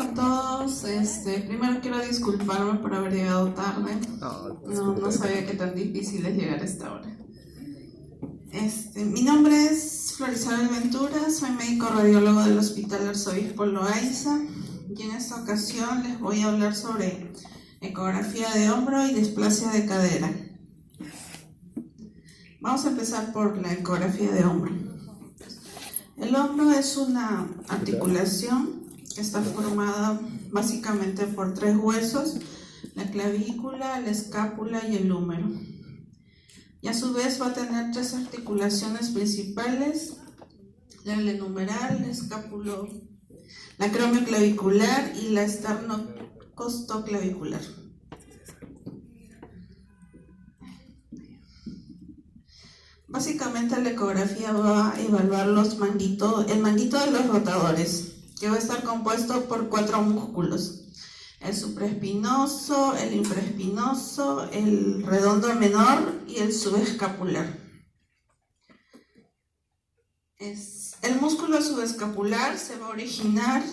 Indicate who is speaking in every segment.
Speaker 1: a todos. Primero quiero disculparme por haber llegado tarde. No sabía que tan difícil es llegar a esta hora. Mi nombre es Florisabel Ventura, soy médico radiólogo del Hospital Arzobispo Loaiza y en esta ocasión les voy a hablar sobre ecografía de hombro y displasia de cadera. Vamos a empezar por la ecografía de hombro. El hombro es una articulación que está formada básicamente por 3 huesos: la clavícula, la escápula y el húmero. Y a su vez va a tener 3 articulaciones principales: la glenumeral, la acromioclavicular y la esternocostoclavicular. Básicamente la ecografía va a evaluar el manguito de los rotadores, que va a estar compuesto por 4 músculos: el supraespinoso, el infraespinoso, el redondo menor y el subescapular. El músculo subescapular se va a originar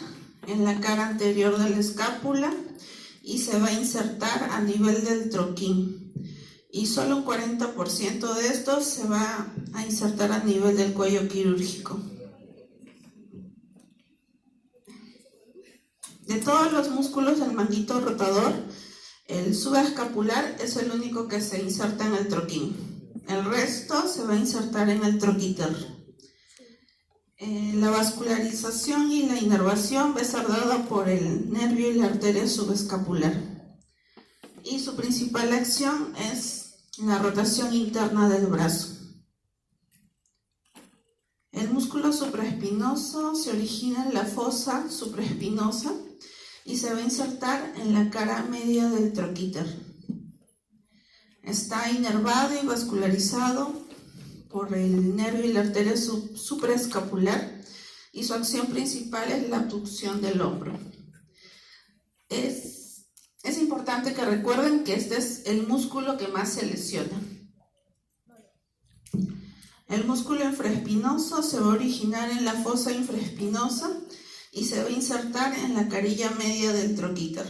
Speaker 1: en la cara anterior de la escápula y se va a insertar a nivel del troquín. Y solo un 40% de estos se va a insertar a nivel del cuello quirúrgico. De todos los músculos del manguito rotador, el subescapular es el único que se inserta en el troquín. El resto se va a insertar en el troquíter. La vascularización y la inervación va a estar dada por el nervio y la arteria subescapular. Y su principal acción es la rotación interna del brazo. El músculo supraespinoso se origina en la fosa supraespinosa y se va a insertar en la cara media del troquíter. Está inervado y vascularizado por el nervio y la arteria supraescapular y su acción principal es la abducción del hombro. Es importante que recuerden que este es el músculo que más se lesiona. El músculo infraespinoso se va a originar en la fosa infraespinosa y se va a insertar en la carilla media del troquíter.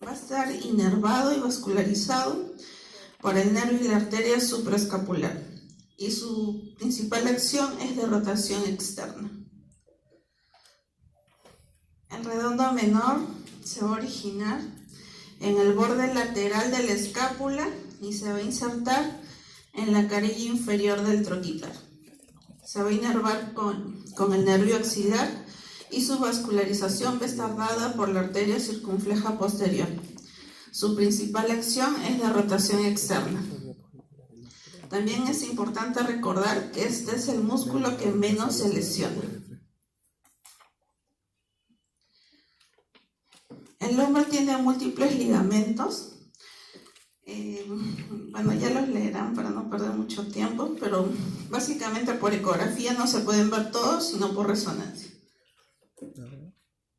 Speaker 1: Va a estar inervado y vascularizado por el nervio y la arteria supraescapular y su principal acción es de rotación externa. El redondo menor se va a originar en el borde lateral de la escápula y se va a insertar en la carilla inferior del troquíter. Se va a inervar con el nervio axilar y su vascularización va a estar dada por la arteria circunfleja posterior. Su principal acción es la rotación externa. También es importante recordar que este es el músculo que menos se lesiona. El hombro tiene múltiples ligamentos. Ya los leerán para no perder mucho tiempo, pero básicamente por ecografía no se pueden ver todos, sino por resonancia.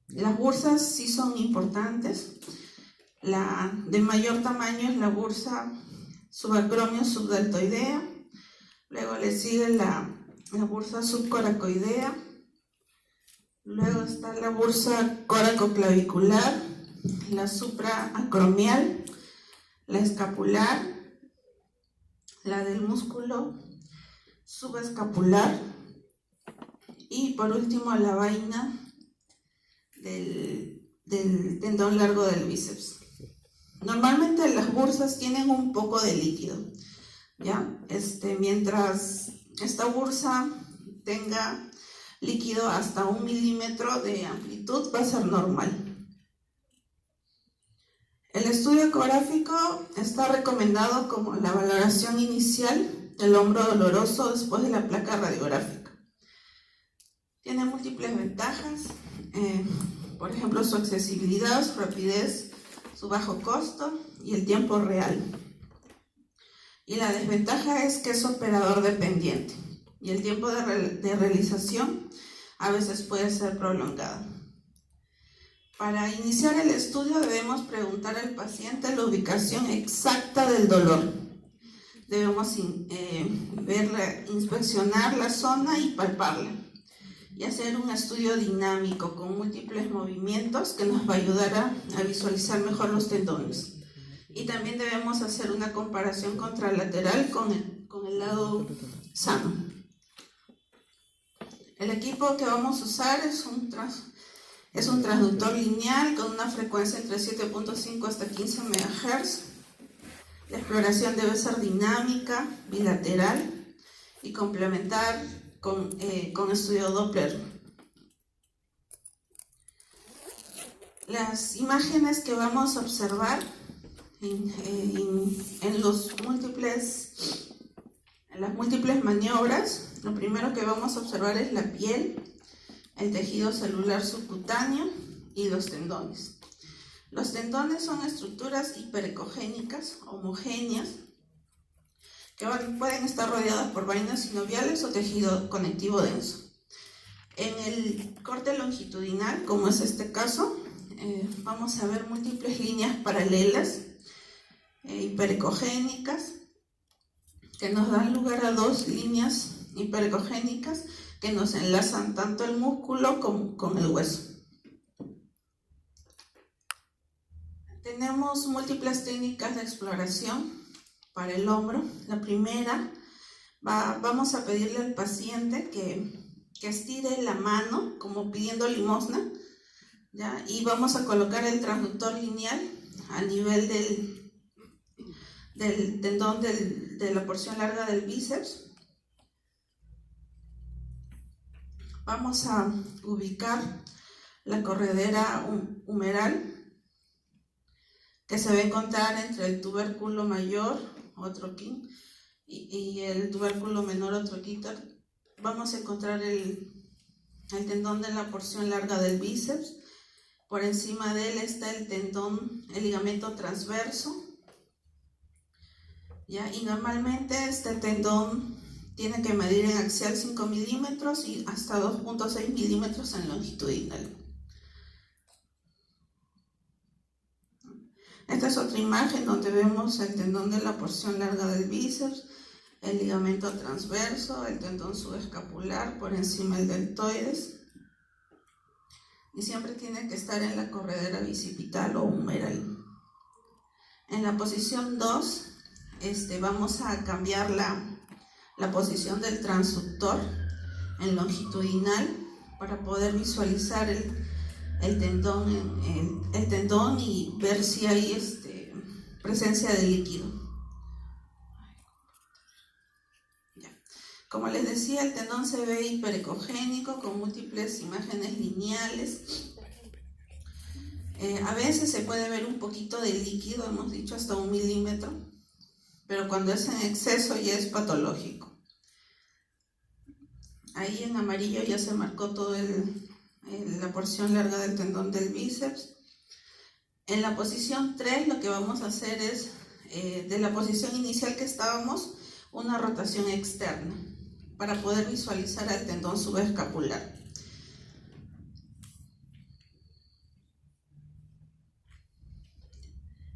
Speaker 1: Las bursas sí son importantes. La de mayor tamaño es la bursa subacromio subdeltoidea, luego le sigue la bursa subcoracoidea, luego está la bursa coracoclavicular, la supraacromial, la escapular, la del músculo subescapular y por último la vaina del tendón largo del bíceps. Normalmente las bursas tienen un poco de líquido, ¿ya? Mientras esta bursa tenga líquido hasta 1 milímetro de amplitud va a ser normal. El estudio ecográfico está recomendado como la valoración inicial del hombro doloroso después de la placa radiográfica. Tiene múltiples ventajas, por ejemplo su accesibilidad, su rapidez, su bajo costo y el tiempo real. Y la desventaja es que es operador dependiente y el tiempo de realización a veces puede ser prolongado. Para iniciar el estudio debemos preguntar al paciente la ubicación exacta del dolor. Debemos inspeccionar la zona y palparla. y hacer un estudio dinámico con múltiples movimientos que nos va a ayudar a visualizar mejor los tendones. Y también debemos hacer una comparación contralateral con el lado sano. El equipo que vamos a usar es un transductor lineal con una frecuencia entre 7.5 hasta 15 MHz. La exploración debe ser dinámica, bilateral y complementar con estudio Doppler. Las imágenes que vamos a observar en las múltiples maniobras, lo primero que vamos a observar es la piel, el tejido celular subcutáneo y los tendones. Los tendones son estructuras hiperecogénicas, homogéneas, que pueden estar rodeadas por vainas sinoviales o tejido conectivo denso. En el corte longitudinal, como es este caso, vamos a ver múltiples líneas paralelas, hiperecogénicas, que nos dan lugar a dos líneas hiperecogénicas que nos enlazan tanto el músculo como con el hueso. Tenemos múltiples técnicas de exploración para el hombro. La primera, vamos a pedirle al paciente que estire la mano como pidiendo limosna, ¿ya? Y vamos a colocar el transductor lineal a nivel del tendón de la porción larga del bíceps. Vamos a ubicar la corredera humeral que se va a encontrar entre el tubérculo mayor o troquín y el tubérculo menor o troquíter. Vamos a encontrar el tendón de la porción larga del bíceps. Por encima de él está el ligamento transverso, ¿ya? Y normalmente este tendón tiene que medir en axial 5 milímetros y hasta 2.6 milímetros en longitudinal. Esta es otra imagen donde vemos el tendón de la porción larga del bíceps, el ligamento transverso, el tendón subescapular por encima del deltoides. Y siempre tiene que estar en la corredera bicipital o humeral. En la posición 2 vamos a cambiar la posición del transductor en longitudinal para poder visualizar el tendón y ver si hay presencia de líquido. Ya. Como les decía, el tendón se ve hiperecogénico con múltiples imágenes lineales. A veces se puede ver un poquito de líquido, hemos dicho hasta 1 milímetro, pero cuando es en exceso ya es patológico. Ahí en amarillo ya se marcó toda la porción larga del tendón del bíceps. En la posición 3 lo que vamos a hacer es, de la posición inicial que estábamos, una rotación externa para poder visualizar al tendón subescapular.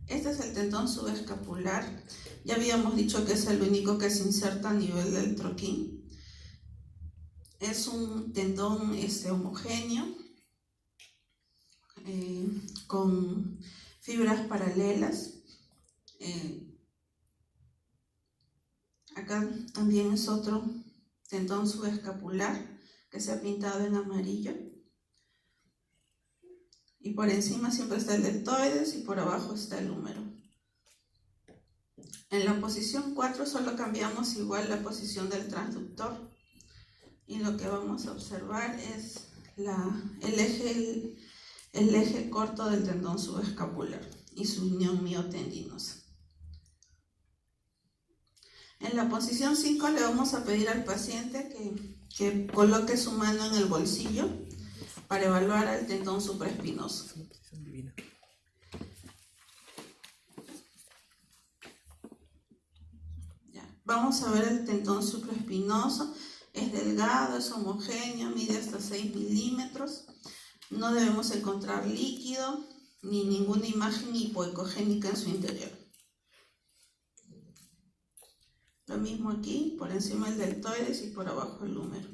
Speaker 1: Este es el tendón subescapular. Ya habíamos dicho que es el único que se inserta a nivel del troquín. Es un tendón homogéneo con fibras paralelas. Acá también es otro tendón subescapular que se ha pintado en amarillo. Y por encima siempre está el deltoides y por abajo está el húmero. En la posición 4 solo cambiamos igual la posición del transductor. Y lo que vamos a observar es el eje corto del tendón subescapular y su unión miotendinosa. En la posición 5 le vamos a pedir al paciente que coloque su mano en el bolsillo para evaluar al tendón supraespinoso. Ya. Vamos a ver el tendón supraespinoso. Es delgado, es homogéneo, mide hasta 6 milímetros. No debemos encontrar líquido ni ninguna imagen hipoecogénica en su interior. Lo mismo aquí, por encima el deltoides y por abajo el húmero.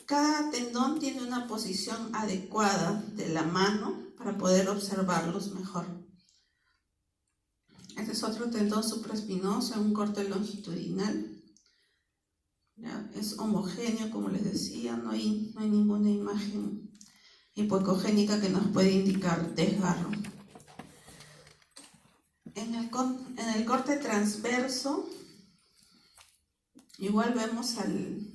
Speaker 1: Cada tendón tiene una posición adecuada de la mano para poder observarlos mejor. Este es otro tendón supraespinoso en un corte longitudinal. ¿Ya? Es homogéneo, como les decía, no hay ninguna imagen hipoecogénica que nos puede indicar desgarro. En el corte transverso, igual vemos al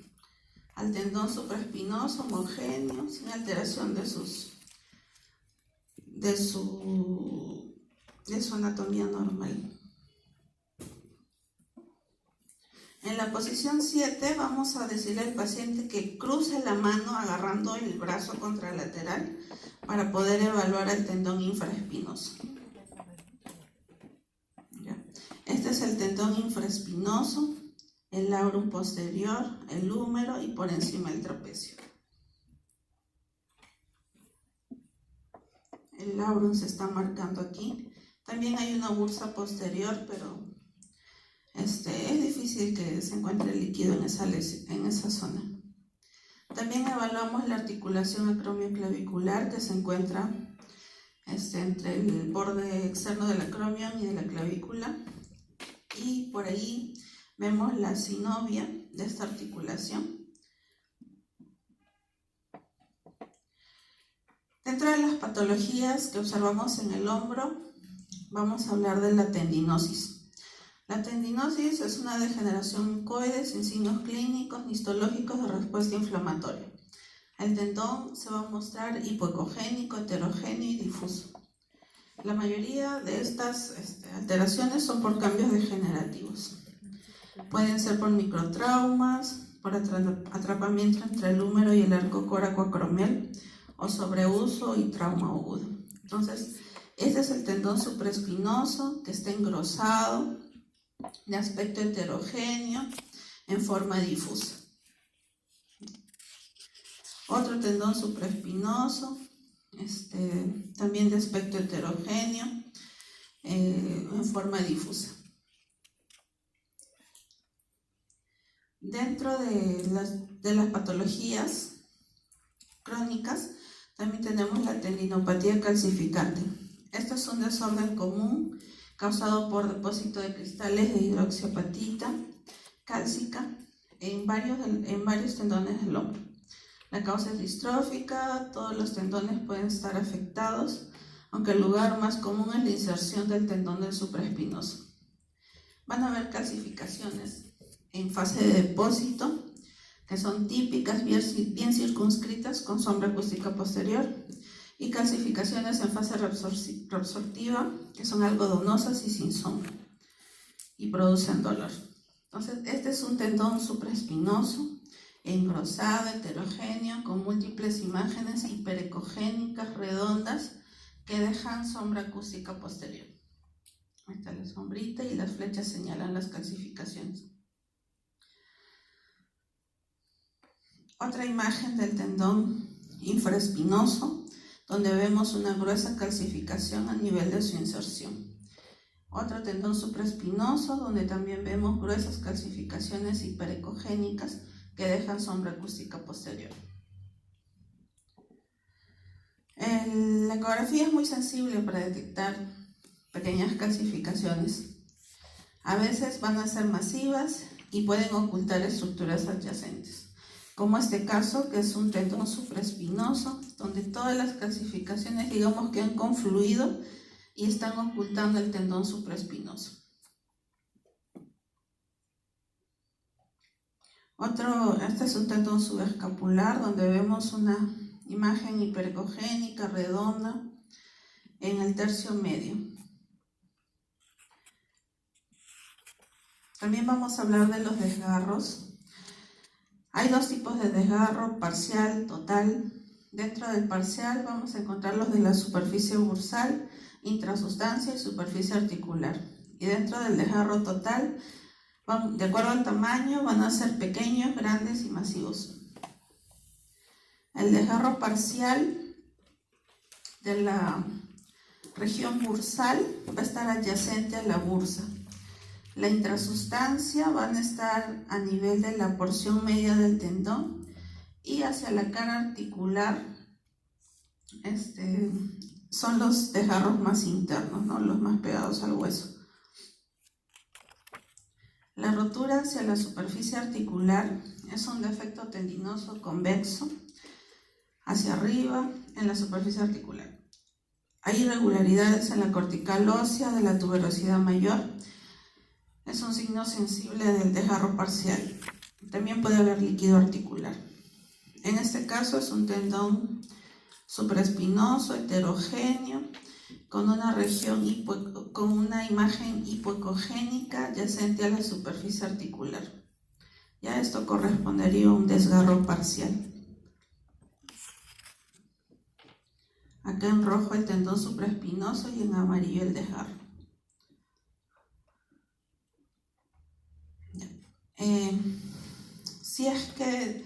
Speaker 1: tendón supraespinoso homogéneo, sin alteración de su anatomía normal. En la posición 7 vamos a decirle al paciente que cruce la mano agarrando el brazo contralateral para poder evaluar el tendón infraespinoso. ¿Ya? Este es el tendón infraespinoso, el labrum posterior, el húmero y por encima el trapecio. El labrum se está marcando aquí. También hay una bursa posterior, pero es difícil que se encuentre líquido en esa zona. También evaluamos la articulación acromioclavicular que se encuentra entre el borde externo del acromion y de la clavícula. Y por ahí vemos la sinovia de esta articulación. Dentro de las patologías que observamos en el hombro, vamos a hablar de la tendinosis. La tendinosis es una degeneración mucoide sin signos clínicos ni histológicos de respuesta inflamatoria. El tendón se va a mostrar hipoecogénico, heterogéneo y difuso. La mayoría de estas alteraciones son por cambios degenerativos. Pueden ser por microtraumas, por atrapamiento entre el húmero y el arco coracoacromial o sobreuso y trauma agudo. Entonces, este es el tendón supraespinoso que está engrosado, de aspecto heterogéneo, en forma difusa. Otro tendón supraespinoso, también de aspecto heterogéneo, en forma difusa. Dentro de las patologías crónicas, también tenemos la tendinopatía calcificante. Este es un desorden común causado por depósito de cristales de hidroxiapatita cálcica en varios tendones del hombro. La causa es distrófica, todos los tendones pueden estar afectados, aunque el lugar más común es la inserción del tendón del supraespinoso. Van a haber calcificaciones en fase de depósito, que son típicas, bien circunscritas, con sombra acústica posterior, y calcificaciones en fase reabsortiva, que son algodonosas y sin sombra, y producen dolor. Entonces, este es un tendón supraespinoso, engrosado, heterogéneo, con múltiples imágenes hiperecogénicas, redondas, que dejan sombra acústica posterior. Ahí está la sombrita y las flechas señalan las calcificaciones. Otra imagen del tendón infraespinoso, donde vemos una gruesa calcificación a nivel de su inserción. Otro tendón supraespinoso, donde también vemos gruesas calcificaciones hiperecogénicas que dejan sombra acústica posterior. La ecografía es muy sensible para detectar pequeñas calcificaciones. A veces van a ser masivas y pueden ocultar estructuras adyacentes, como este caso, que es un tendón supraespinoso, donde todas las calcificaciones, digamos, que han confluido y están ocultando el tendón supraespinoso. Este es un tendón subescapular, donde vemos una imagen hiperecogénica, redonda, en el tercio medio. También vamos a hablar de los desgarros. Hay dos tipos de desgarro, parcial, total. Dentro del parcial vamos a encontrar los de la superficie bursal, intrasustancia y superficie articular. Y dentro del desgarro total, de acuerdo al tamaño, van a ser pequeños, grandes y masivos. El desgarro parcial de la región bursal va a estar adyacente a la bursa. La intrasustancia van a estar a nivel de la porción media del tendón y hacia la cara articular son los desgarros más internos, ¿no? Los más pegados al hueso. La rotura hacia la superficie articular es un defecto tendinoso convexo hacia arriba en la superficie articular. Hay irregularidades en la cortical ósea de la tuberosidad mayor. Es un signo sensible del desgarro parcial. También puede haber líquido articular. En este caso es un tendón supraespinoso, heterogéneo, con una región con una imagen hipoecogénica adyacente a la superficie articular. Ya esto correspondería a un desgarro parcial. Acá en rojo el tendón supraespinoso y en amarillo el desgarro. Si es que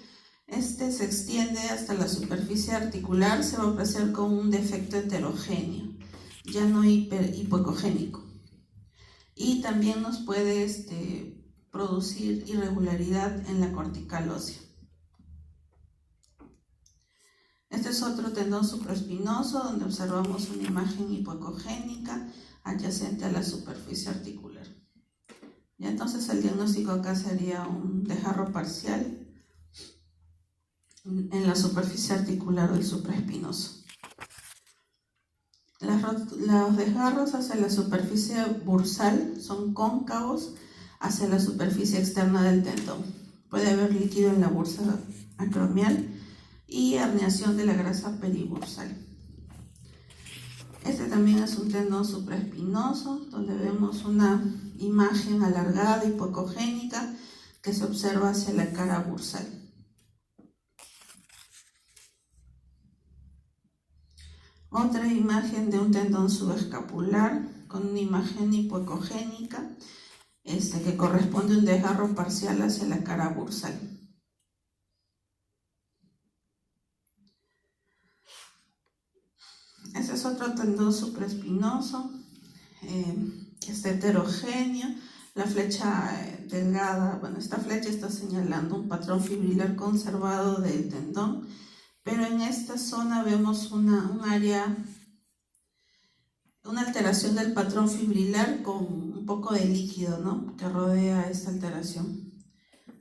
Speaker 1: se extiende hasta la superficie articular, se va a apreciar como un defecto heterogéneo, ya no hipoecogénico. Y también nos puede producir irregularidad en la cortical ósea. Este es otro tendón supraespinoso donde observamos una imagen hipoecogénica adyacente a la superficie articular. Y entonces el diagnóstico acá sería un desgarro parcial en la superficie articular del supraespinoso. Los desgarros hacia la superficie bursal son cóncavos hacia la superficie externa del tendón. Puede haber líquido en la bursa acromial y herniación de la grasa peribursal. Este también es un tendón supraespinoso donde vemos una imagen alargada hipoecogénica que se observa hacia la cara bursal. Otra imagen de un tendón subescapular con una imagen hipoecogénica que corresponde a un desgarro parcial hacia la cara bursal. Este es otro tendón supraespinoso, heterogéneo. La flecha delgada, esta flecha está señalando un patrón fibrilar conservado del tendón, pero en esta zona vemos una alteración del patrón fibrilar con un poco de líquido, ¿no?, que rodea esta alteración.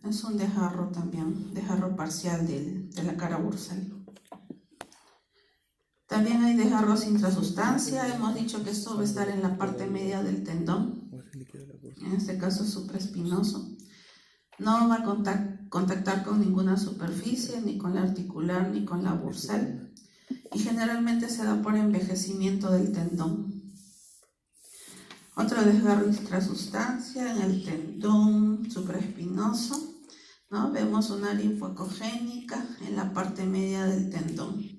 Speaker 1: Es un desgarro también, desgarro parcial de la cara bursal. También hay desgarros intrasustancia. Hemos dicho que esto va a estar en la parte media del tendón, en este caso supraespinoso. No va a contactar con ninguna superficie, ni con la articular, ni con la bursal, y generalmente se da por envejecimiento del tendón. Otro desgarro intrasustancia en el tendón supraespinoso, ¿no? Vemos una área hipoecogénica en la parte media del tendón.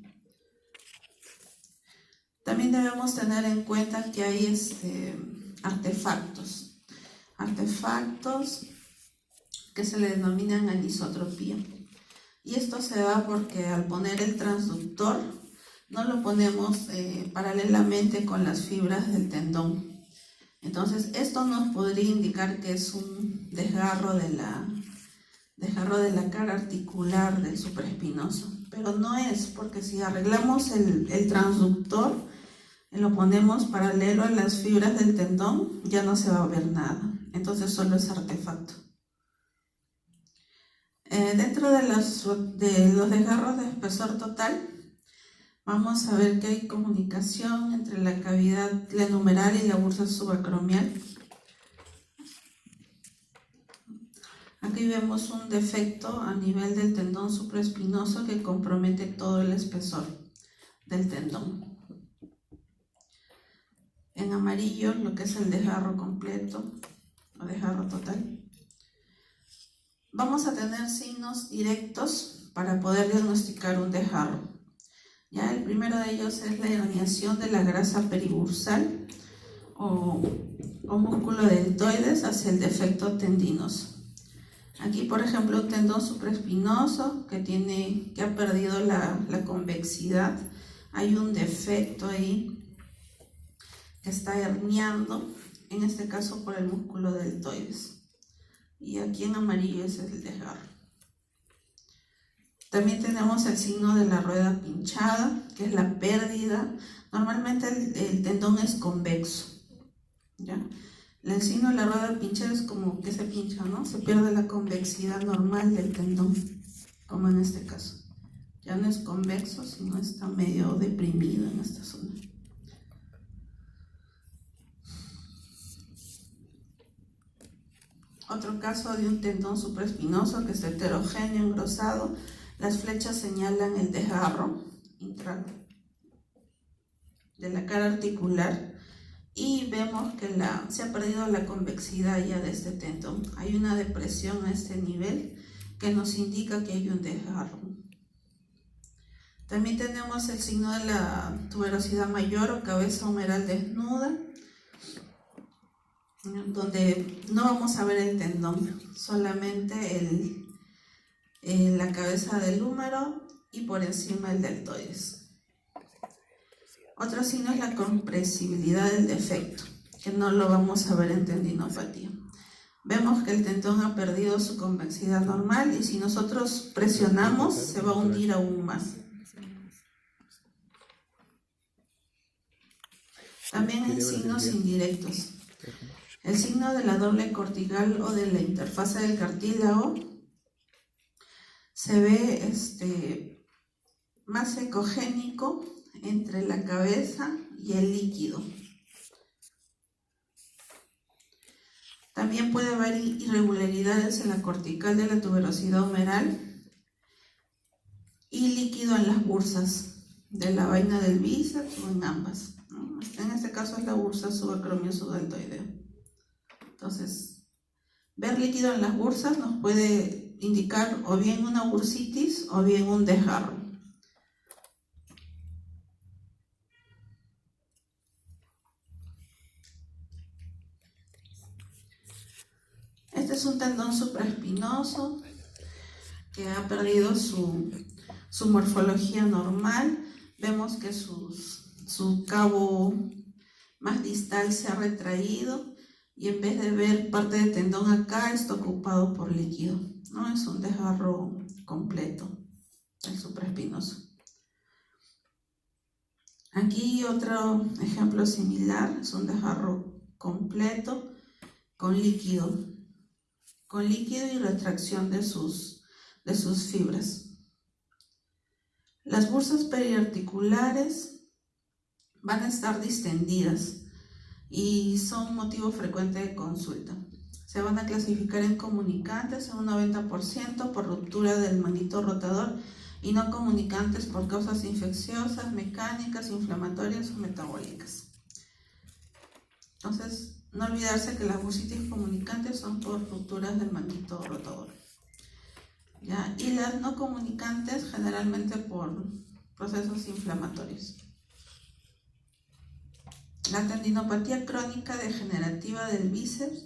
Speaker 1: También debemos tener en cuenta que hay artefactos que se le denominan anisotropía. Y esto se da porque al poner el transductor no lo ponemos paralelamente con las fibras del tendón. Entonces esto nos podría indicar que es un desgarro de la cara articular del supraespinoso, pero no es, porque si arreglamos el transductor, lo ponemos paralelo a las fibras del tendón, ya no se va a ver nada, entonces solo es artefacto. Dentro de los desgarros de espesor total, vamos a ver que hay comunicación entre la cavidad glenumeral y la bursa subacromial. Aquí vemos un defecto a nivel del tendón supraespinoso que compromete todo el espesor del tendón. En amarillo, lo que es el desgarro completo o desgarro total. Vamos a tener signos directos para poder diagnosticar un desgarro. Ya, el primero de ellos es la herniación de la grasa peribursal o músculo deltoides hacia el defecto tendinoso. Aquí, por ejemplo, un tendón supraespinoso que ha perdido la convexidad. Hay un defecto ahí que está herniando, en este caso por el músculo deltoides. Y aquí en amarillo ese es el desgarro. También tenemos el signo de la rueda pinchada, que es la pérdida. Normalmente el tendón es convexo, ¿ya? El signo de la rueda pinchada es como que se pincha, ¿no? Se pierde la convexidad normal del tendón, como en este caso. Ya no es convexo, sino está medio deprimido en esta zona. Otro caso de un tendón supraespinoso que está heterogéneo, engrosado. Las flechas señalan el desgarro intral de la cara articular y vemos que se ha perdido la convexidad ya de este tendón. Hay una depresión a este nivel que nos indica que hay un desgarro. También tenemos el signo de la tuberosidad mayor o cabeza humeral desnuda, donde no vamos a ver el tendón, solamente la cabeza del húmero y por encima el deltoides. Otro signo es la compresibilidad del defecto, que no lo vamos a ver en tendinopatía. Vemos que el tendón ha perdido su convexidad normal y si nosotros presionamos se va a hundir aún más. También hay signos indirectos. El signo de la doble cortical o de la interfase del cartílago se ve más ecogénico entre la cabeza y el líquido. También puede haber irregularidades en la cortical de la tuberosidad humeral y líquido en las bursas de la vaina del bíceps o en ambas, ¿no? En este caso es la bursa subacromio-subdeltoidea. Entonces, ver líquido en las bursas nos puede indicar o bien una bursitis o bien un desgarro. Este es un tendón supraespinoso que ha perdido su morfología normal. Vemos que su cabo más distal se ha retraído y en vez de ver parte del tendón acá, está ocupado por líquido, ¿no? Es un desgarro completo, el supraespinoso. Aquí otro ejemplo similar, es un desgarro completo con líquido y retracción de sus fibras. Las bursas periarticulares van a estar distendidas y son motivo frecuente de consulta. Se van a clasificar en comunicantes en un 90% por ruptura del manguito rotador y no comunicantes por causas infecciosas, mecánicas, inflamatorias o metabólicas. Entonces, no olvidarse que las bursitis comunicantes son por rupturas del manguito rotador, ¿ya? Y las no comunicantes generalmente por procesos inflamatorios. La tendinopatía crónica degenerativa del bíceps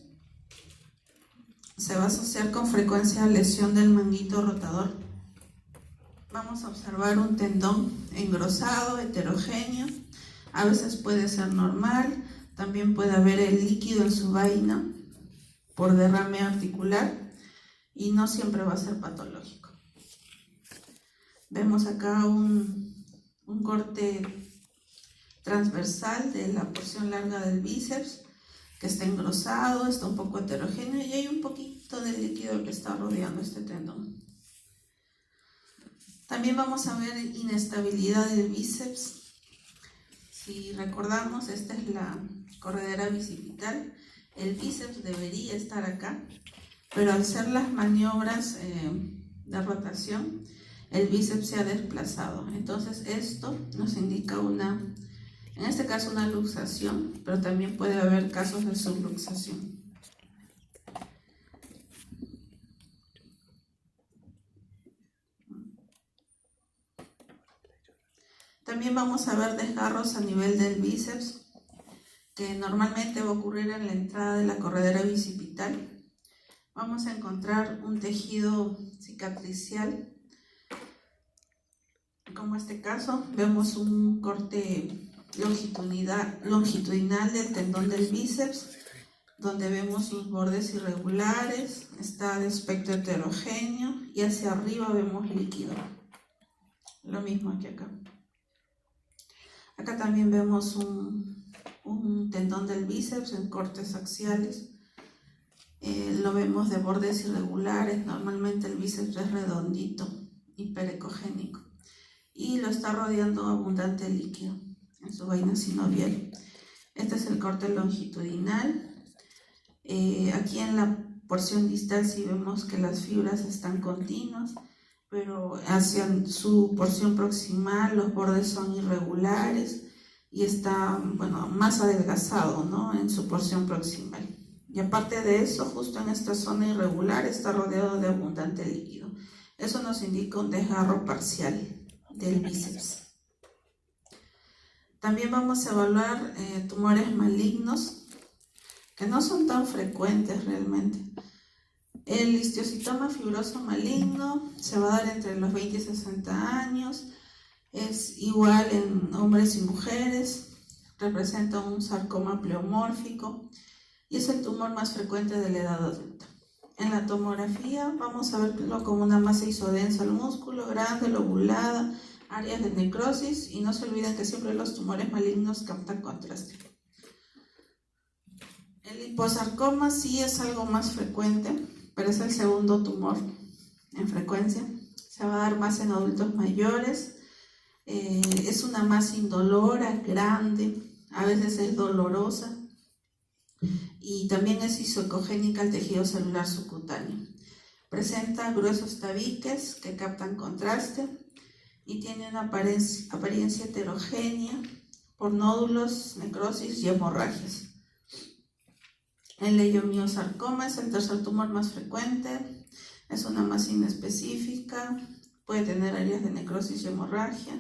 Speaker 1: se va a asociar con frecuencia a lesión del manguito rotador. Vamos a observar un tendón engrosado, heterogéneo, a veces puede ser normal, también puede haber el líquido en su vaina por derrame articular y no siempre va a ser patológico. Vemos acá un corte transversal de la porción larga del bíceps que está engrosado, está un poco heterogéneo y hay un poquito de líquido que está rodeando este tendón. También vamos a ver inestabilidad del bíceps. Si recordamos, esta es la corredera bicipital. El bíceps debería estar acá, pero al hacer las maniobras de rotación, el bíceps se ha desplazado. Entonces esto nos indica en este caso una luxación, pero también puede haber casos de subluxación. También vamos a ver desgarros a nivel del bíceps, que normalmente va a ocurrir en la entrada de la corredera bicipital. Vamos a encontrar un tejido cicatricial, como este caso. Vemos un corte longitudinal del tendón del bíceps, donde vemos sus bordes irregulares, está de aspecto heterogéneo y hacia arriba vemos líquido. lo mismo que acá. Acá también vemos un tendón del bíceps en cortes axiales. Lo vemos de bordes irregulares. Normalmente el bíceps es redondito, hiperecogénico, y lo está rodeando abundante líquido en su vaina sinovial. Este es el corte longitudinal. Aquí en la porción distal sí vemos que las fibras están continuas, pero hacia su porción proximal los bordes son irregulares y está, más adelgazado, ¿no?, en su porción proximal. Y aparte de eso, justo en esta zona irregular está rodeado de abundante líquido. Eso nos indica un desgarro parcial del bíceps. También vamos a evaluar tumores malignos, que no son tan frecuentes realmente. El histiocitoma fibroso maligno se va a dar entre los 20 y 60 años, es igual en hombres y mujeres, representa un sarcoma pleomórfico y es el tumor más frecuente de la edad adulta. En la tomografía vamos a verlo como una masa isodensa al músculo, grande, lobulada, áreas de necrosis, y no se olviden que siempre los tumores malignos captan contraste. El liposarcoma sí es algo más frecuente, pero es el segundo tumor en frecuencia. Se va a dar más en adultos mayores. Es una masa indolora, grande, a veces es dolorosa, y también es isocogénica al tejido celular subcutáneo. Presenta gruesos tabiques que captan contraste y tiene una apariencia heterogénea por nódulos, necrosis y hemorragias. El leiomiosarcoma es el tercer tumor más frecuente, es una masa inespecífica, puede tener áreas de necrosis y hemorragia.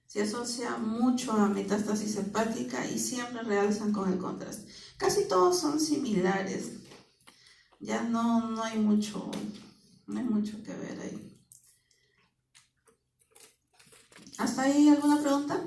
Speaker 1: Se asocia mucho a metástasis hepática y siempre realzan con el contraste. Casi todos son similares, ya no hay mucho que ver ahí. ¿Hasta ahí alguna pregunta?